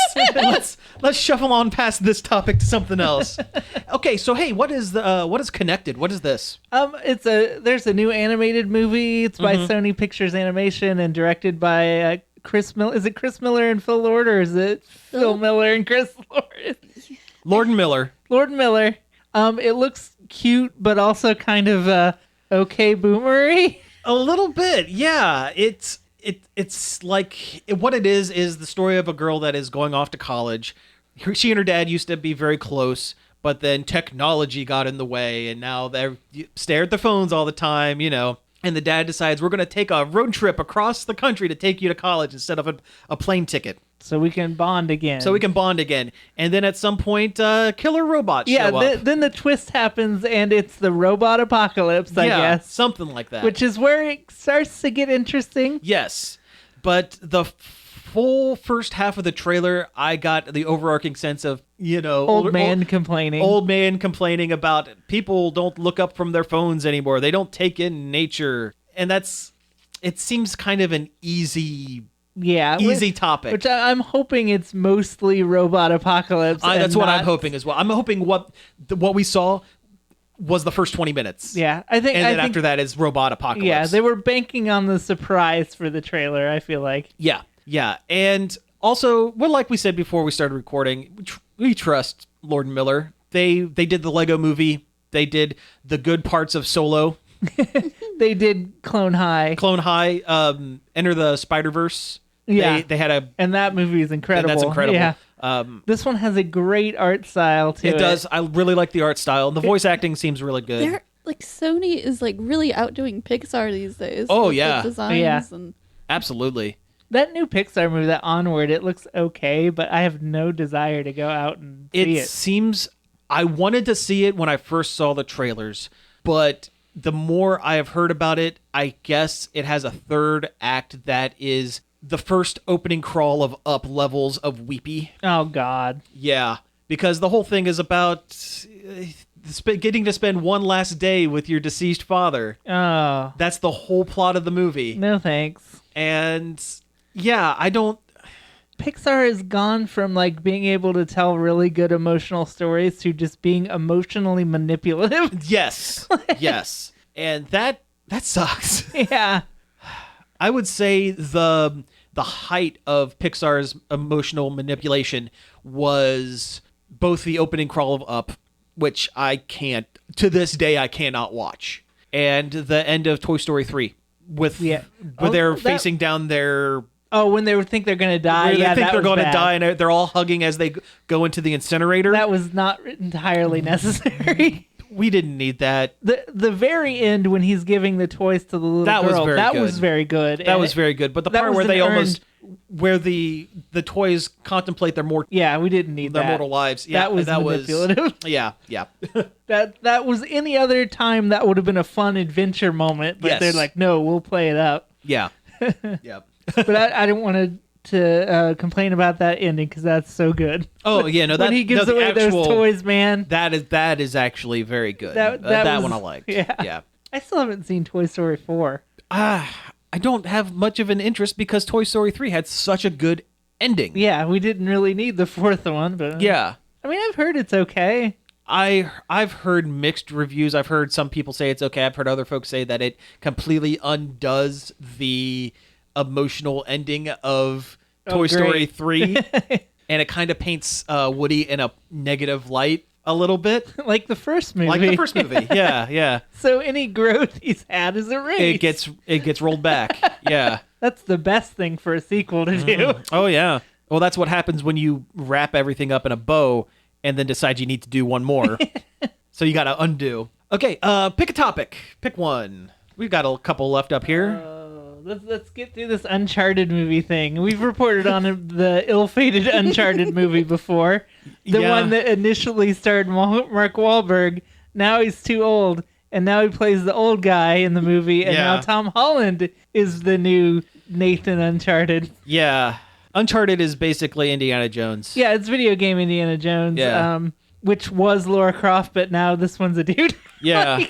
shuffle on past this topic to something else. Okay, so hey, what is connected? What is this? There's a new animated movie. It's by Sony Pictures Animation and directed by Chris Miller. Is it Chris Miller and Phil Lord, or is it Phil Miller and Chris Lord? Lord and Miller. Lord Miller. It looks cute, but also kind of okay boomery. A little bit, yeah. It's like what it is the story of a girl that is going off to college. She and her dad used to be very close, but then technology got in the way, and now they stare at their phones all the time, And the dad decides, we're going to take a road trip across the country to take you to college instead of a plane ticket. So we can bond again. And then at some point, killer robots show up. Then the twist happens, and it's the robot apocalypse, I guess. Something like that. Which is where it starts to get interesting. Yes. But the full first half of the trailer, I got the overarching sense of, old man complaining about people don't look up from their phones anymore. They don't take in nature. And it seems kind of an easy topic. Which I'm hoping it's mostly robot apocalypse. That's what I'm hoping as well. I'm hoping what we saw was the first 20 minutes. Yeah, I think. After that is robot apocalypse. Yeah, they were banking on the surprise for the trailer, I feel like. Yeah. And also, like we said before we started recording, we trust Lord and Miller. They did the Lego movie. They did the good parts of Solo. They did Clone High. Enter the Spider-Verse. Yeah. They had and that movie is incredible. That's incredible. Yeah. This one has a great art style to it. It does. I really like the art style. The voice acting seems really good. Sony is really outdoing Pixar these days. Oh, yeah. The designs and Absolutely. That new Pixar movie, that Onward, it looks okay, but I have no desire to go out and see it. It seems... I wanted to see it when I first saw the trailers, but the more I have heard about it, I guess it has a third act that is the first opening crawl of Up levels of weepy. Oh, God. Yeah, because the whole thing is about getting to spend one last day with your deceased father. Oh. That's the whole plot of the movie. No thanks. And... yeah, I don't... Pixar has gone from being able to tell really good emotional stories to just being emotionally manipulative. Yes. Yes. And that sucks. Yeah. I would say the height of Pixar's emotional manipulation was both the opening crawl of Up, which to this day I cannot watch, and the end of Toy Story 3 where they're facing down their... Oh, when they think they're going to die. They think they're going to die, and they're all hugging as they go into the incinerator. That was not entirely necessary. We didn't need that. The very end when he's giving the toys to the little girl, was very good. That was very good. But the part where they where the toys contemplate their mortal... Yeah, we didn't need their mortal lives. Yeah, that was manipulative. Yeah. That was any other time that would have been a fun adventure moment, but they're like, no, we'll play it up. Yeah. Yeah. But I didn't want to complain about that ending because that's so good. Oh yeah, no, when he gives away those toys, man. That is actually very good. That one I liked. Yeah. I still haven't seen Toy Story 4. I don't have much of an interest because Toy Story 3 had such a good ending. Yeah, we didn't really need the fourth one, but yeah. I mean, I've heard it's okay. I've heard mixed reviews. I've heard some people say it's okay. I've heard other folks say that it completely undoes the emotional ending of Toy Story 3 and it kind of paints Woody in a negative light a little bit. Like the first movie. Yeah. So any growth he's had is erased. It gets rolled back. Yeah. That's the best thing for a sequel to do. Oh, yeah. Well, that's what happens when you wrap everything up in a bow and then decide you need to do one more. So you got to undo. Okay, pick a topic. Pick one. We've got a couple left up here. Let's get through this Uncharted movie thing. We've reported on the ill-fated Uncharted movie before. The one that initially starred Mark Wahlberg. Now he's too old, and now he plays the old guy in the movie, and now Tom Holland is the new Nathan Uncharted. Yeah. Uncharted is basically Indiana Jones. Yeah, it's video game Indiana Jones, which was Lara Croft, but now this one's a dude. Yeah.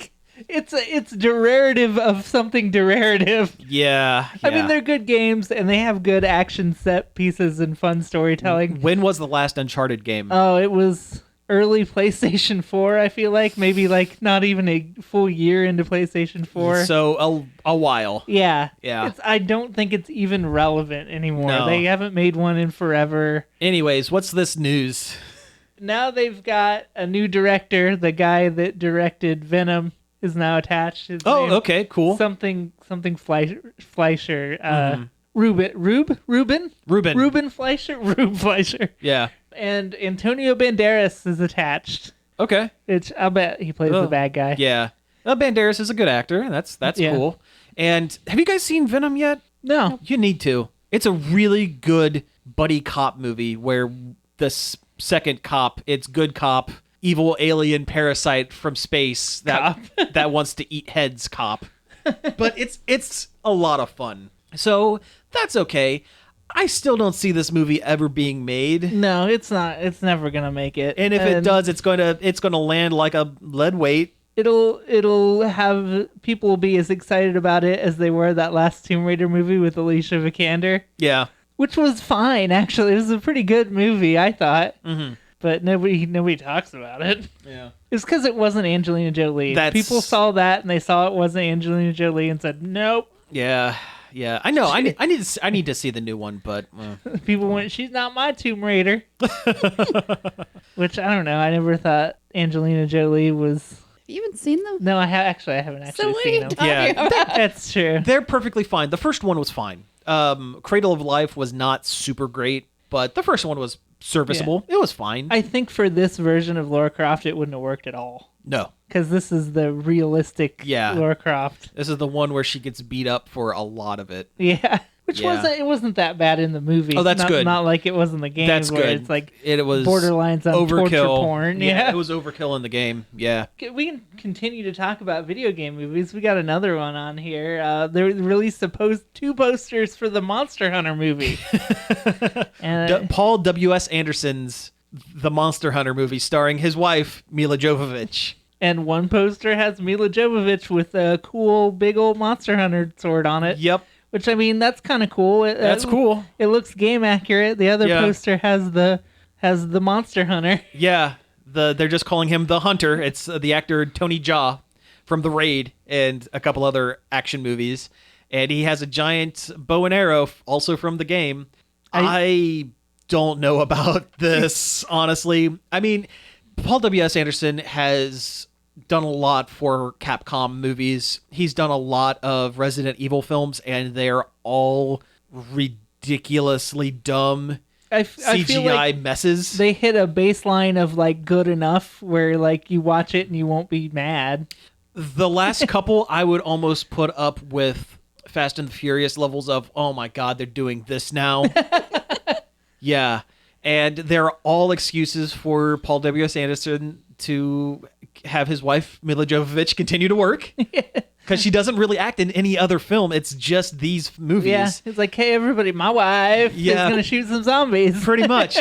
It's derivative of something derivative. Yeah. I mean, they're good games, and they have good action set pieces and fun storytelling. When was the last Uncharted game? Oh, it was early PlayStation 4, I feel like. Maybe, not even a full year into PlayStation 4. So, a while. Yeah. Yeah. I don't think it's even relevant anymore. No. They haven't made one in forever. Anyways, what's this news? Now they've got a new director. The guy that directed Venom is now attached. His name, okay, cool. Something Fleischer. Ruben Fleischer. Yeah. And Antonio Banderas is attached. Okay. Which I'll bet he plays the bad guy. Yeah. Banderas is a good actor. That's Yeah. cool. And have you guys seen Venom yet? No. You need to. It's a really good buddy cop movie where the second cop, it's good cop, evil alien parasite from space that that wants to eat heads cop. But it's a lot of fun. So that's okay. I still don't see this movie ever being made. No, it's not. It's never gonna make it. And if it does, it's gonna land like a lead weight. It'll have people be as excited about it as they were that last Tomb Raider movie with Alicia Vikander, Yeah. which was fine actually. It was a pretty good movie, I thought. Mm-hmm. But nobody talks about it. Yeah. It's because it wasn't Angelina Jolie. People saw that and they saw it wasn't Angelina Jolie and said nope. Yeah. Yeah. I know. I need to see the new one, but People went, she's not my Tomb Raider. Which I don't know. I never thought Angelina Jolie was. Have you even seen them? No, I haven't actually So what are seen you them. talking Yeah. about? That's true. they're perfectly fine. The first one was fine. Cradle of Life was not super great, but the first one was serviceable. It was fine. I think for this version of Lara Croft, it wouldn't have worked at all. No. Because this is the realistic Yeah. Lara Croft. This is the one where she gets beat up for a lot of it. Yeah. Which Yeah. wasn't that bad in the movie. Oh, that's good. Not like it was in the game. That's where good. It's like it was borderlines on torture porn. Yeah. It was overkill in the game. Yeah. We can continue to talk about video game movies. We got another one on here. They released two posters for the Monster Hunter movie. And Paul W.S. Anderson's The Monster Hunter movie starring his wife, Mila Jovovich. and one poster has Mila Jovovich with a cool big old Monster Hunter sword on it. Yep. Which, I mean, that's kind of cool. That's cool. It looks game accurate. The other Yeah. poster has the Monster Hunter. Yeah. They're just calling him the Hunter. It's the actor Tony Jaa from The Raid and a couple other action movies. And he has a giant bow and arrow also from the game. I don't know about this, honestly. I mean, Paul W.S. Anderson has done a lot for Capcom movies. He's done a lot of Resident Evil films, and they're all ridiculously dumb I CGI feel like messes. they hit a baseline of, like, good enough where, like, you watch it and you won't be mad. The last couple I would almost put up with Fast and the Furious levels of, oh my god, they're doing this now. Yeah. And they're all excuses for Paul W.S. Anderson to have his wife, Mila Jovovich, continue to work. Because she doesn't really act in any other film. It's just these movies. Yeah, it's like, hey, everybody, my wife is going to shoot some zombies. Pretty much.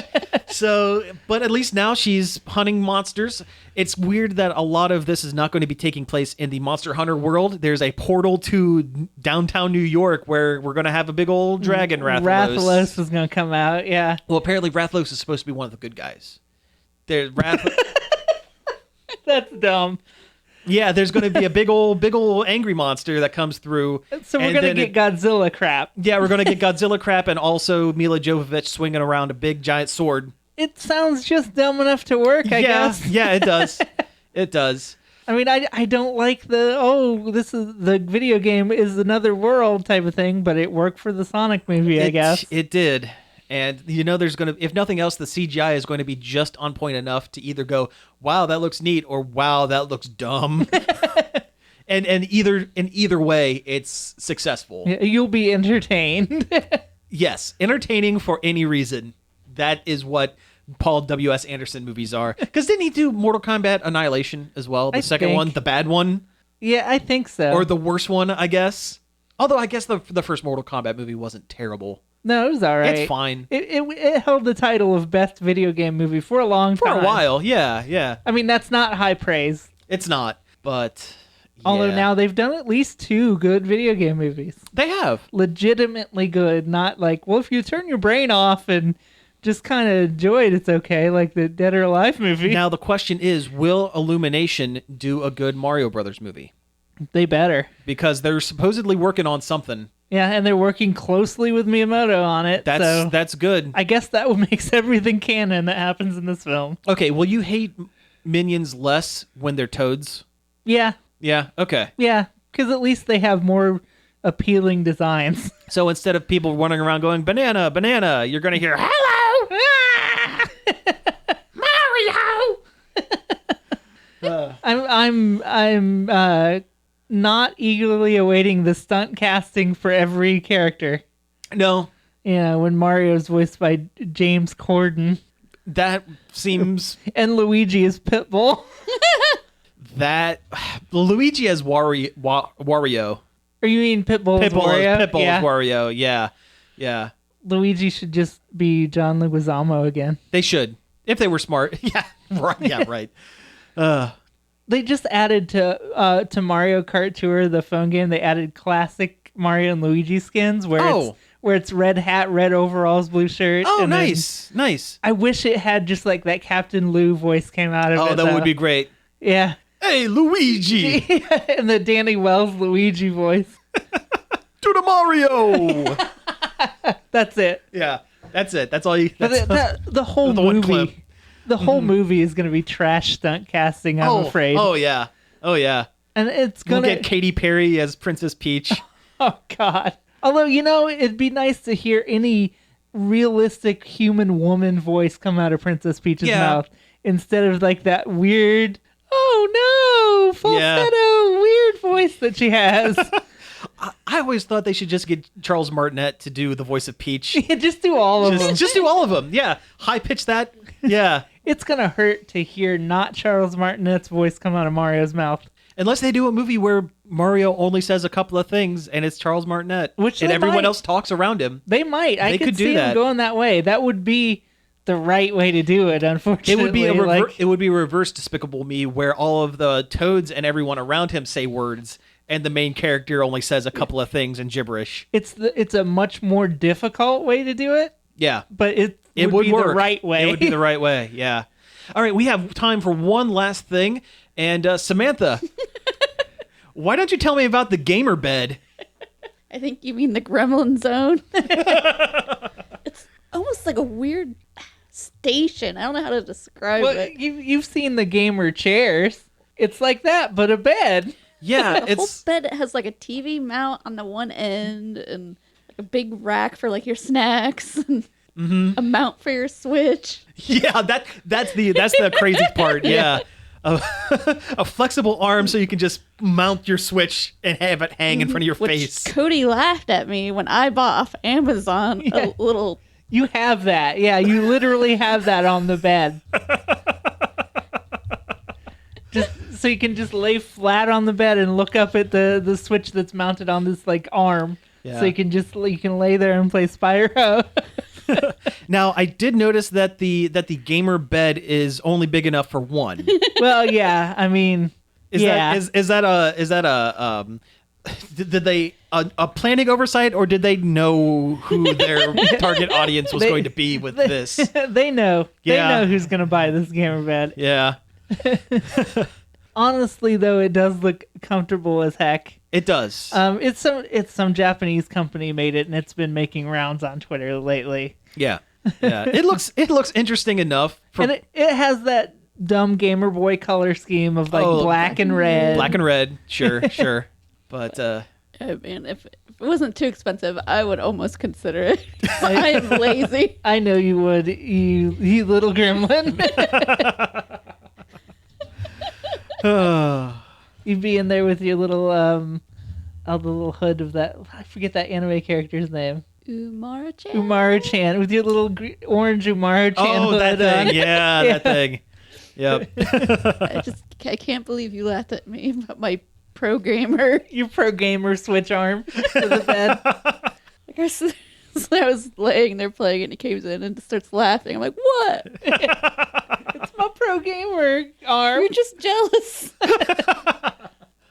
So, but at least now she's hunting monsters. It's weird that a lot of this is not going to be taking place in the Monster Hunter world. There's a portal to downtown New York where we're going to have a big old dragon, Rathalos. Rathalos is going to come out, yeah. Well, apparently Rathalos is supposed to be one of the good guys. There's That's dumb. Yeah, there's going to be a big old angry monster that comes through. So we're and going to then get Godzilla crap. Yeah, we're going to get Godzilla crap and also Mila Jovovich swinging around a big giant sword. It sounds just dumb enough to work, I guess. Yeah, it does. It does. I mean, I don't like this is the video game is another world type of thing, but it worked for the Sonic movie, I guess. It did. And, there's going to, if nothing else, the CGI is going to be just on point enough to either go, wow, that looks neat, or wow, that looks dumb. and in either way, it's successful. You'll be entertained. Yes, entertaining for any reason. That is what Paul W.S. Anderson movies are. Because didn't he do Mortal Kombat Annihilation as well? The second one, the bad one? Yeah, I think so. Or the worst one, I guess. Although I guess the first Mortal Kombat movie wasn't terrible. No, it was all right. It's fine. It held the title of best video game movie for a long time. For a while, yeah. I mean, that's not high praise. It's not, but Although yeah. now they've done at least 2 good video game movies. They have. Legitimately good. Not like, well, if you turn your brain off and just kind of enjoy it, it's okay, like the Dead or Alive movie. Now the question is, will Illumination do a good Mario Brothers movie? They better. Because they're supposedly working on something. Yeah, and they're working closely with Miyamoto on it. That's good. I guess that makes everything canon that happens in this film. Okay, will you hate Minions less when they're toads? Yeah. Yeah, okay. Yeah, because at least they have more appealing designs. So instead of people running around going, banana, banana, you're going to hear, hello, Mario! I'm not eagerly awaiting the stunt casting for every character. No, Yeah, when Mario's voiced by James Corden that seems and Luigi is Pitbull. that Luigi as Wario. Or you mean Pitbull's Wario? Pitbull's Yeah. Wario. Yeah, yeah. Luigi should just be John Leguizamo again. They should if they were smart. Yeah, right. Yeah, right. They just added to Mario Kart Tour, the phone game. They added classic Mario and Luigi skins where it's red hat, red overalls, blue shirt. Oh, and then nice. I wish it had just like that Captain Lou voice came out of it. Oh, that would be great. Yeah. Hey, Luigi, And the Danny Wells Luigi voice. to the Mario. That's it. Yeah, that's it. That's all you. But the whole the one clip. movie, the whole movie is going to be trash stunt casting. I'm afraid. Oh yeah. And it's We'll gonna get Katy Perry as Princess Peach. Oh God. Although it'd be nice to hear any realistic human woman voice come out of Princess Peach's mouth instead of like that weird, oh no, falsetto weird voice that she has. I always thought they should just get Charles Martinet to do the voice of Peach. Just do all of them. Just do all of them. Yeah, high pitch that. Yeah. It's gonna hurt to hear not Charles Martinet's voice come out of Mario's mouth. Unless they do a movie where Mario only says a couple of things and it's Charles Martinet, Which and they everyone might. else talks around him. They might. I They could could do see them that. going that way. That would be the right way to do it. Unfortunately, It would be like, it would be reverse Despicable Me, where all of the toads and everyone around him say words, and the main character only says a couple of things in gibberish. it's a much more difficult way to do it, Yeah, but it it would be work the right way. It would be the right way. Yeah. All right, we have time for one last thing, and Samantha, why don't you tell me about the gamer bed? I think you mean the Gremlin Zone. It's almost like a weird station. I don't know how to describe Well, it. you've seen the gamer chairs. It's like that, but a bed. Yeah, The whole it's bed has like a TV mount on the one end and like a big rack for like your snacks and a mount for your Switch. yeah that's the crazy part. Yeah. A flexible arm so you can just mount your Switch and have it hang in front of your Which face. Cody laughed at me when I bought off Amazon Yeah. a little. You have that. Yeah, you literally have that on the bed. Just so you can just lay flat on the bed and look up at the Switch that's mounted on this like arm. Yeah. So you can lay there and play Spyro. Now, I did notice that the gamer bed is only big enough for one. Well, yeah. I mean, Is that a did they a planning oversight, or did they know who their target audience was going to be with this? they know. Yeah. They know who's gonna buy this gamer bed. Yeah, Honestly, though, it does look comfortable as heck. it does. It's some Japanese company made it, and it's been making rounds on Twitter lately. Yeah. It looks interesting enough. And it has that dumb Gamer Boy color scheme of like Oh, black and red. Black and red, sure. But Oh, man, if it wasn't too expensive, I would almost consider it. I am lazy. I know you would, you little gremlin. You'd be in there with your little the little hood of that. I forget that anime character's name. Umara-chan. Umara-chan with your little orange Umara-chan oh, hood that thing. on. Yeah, that thing. Yep. I can't believe you laughed at me about my pro gamer. Your pro gamer Switch arm for the bed. So I was laying there playing, and he comes in and starts laughing. I'm like, "What? It's my pro gamer arm. You're just jealous."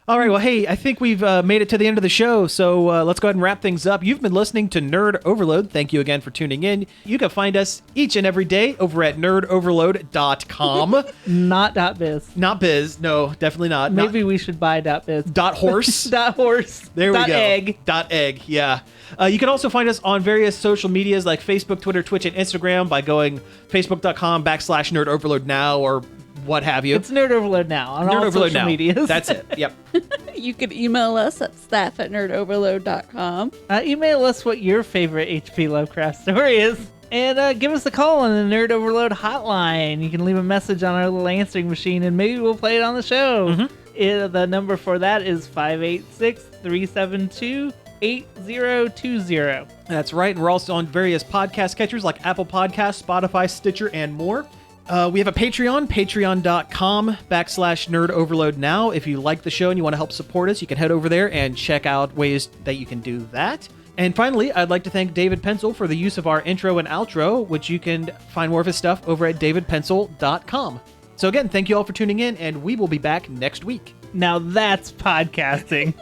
All right, well, hey, I think we've made it to the end of the show, so let's go ahead and wrap things up. You've been listening to Nerd Overload. Thank you again for tuning in. You can find us each and every day over at nerdoverload.com. Not .biz. Not biz. No, definitely not. Maybe we should buy .biz. Dot horse. .horse. There we go. Egg. .egg, yeah. You can also find us on various social medias like Facebook, Twitter, Twitch, and Instagram by going facebook.com/nerdoverload now or what have you. It's Nerd Overload now on all Nerd Overload social now. medias. That's it. Yep. You can email us at staff@nerdoverload.com. Email us what your favorite H.P. Lovecraft story is. And give us a call on the Nerd Overload hotline. You can leave a message on our little answering machine, and maybe we'll play it on the show. The number for that is 586-372-8020. That's right. And we're also on various podcast catchers like Apple Podcasts, Spotify, Stitcher, and more. We have a Patreon, patreon.com/Nerd Overload now. If you like the show and you want to help support us, you can head over there and check out ways that you can do that. And finally, I'd like to thank David Pencil for the use of our intro and outro, which you can find more of his stuff over at davidpencil.com. So again, thank you all for tuning in, and we will be back next week. Now that's podcasting.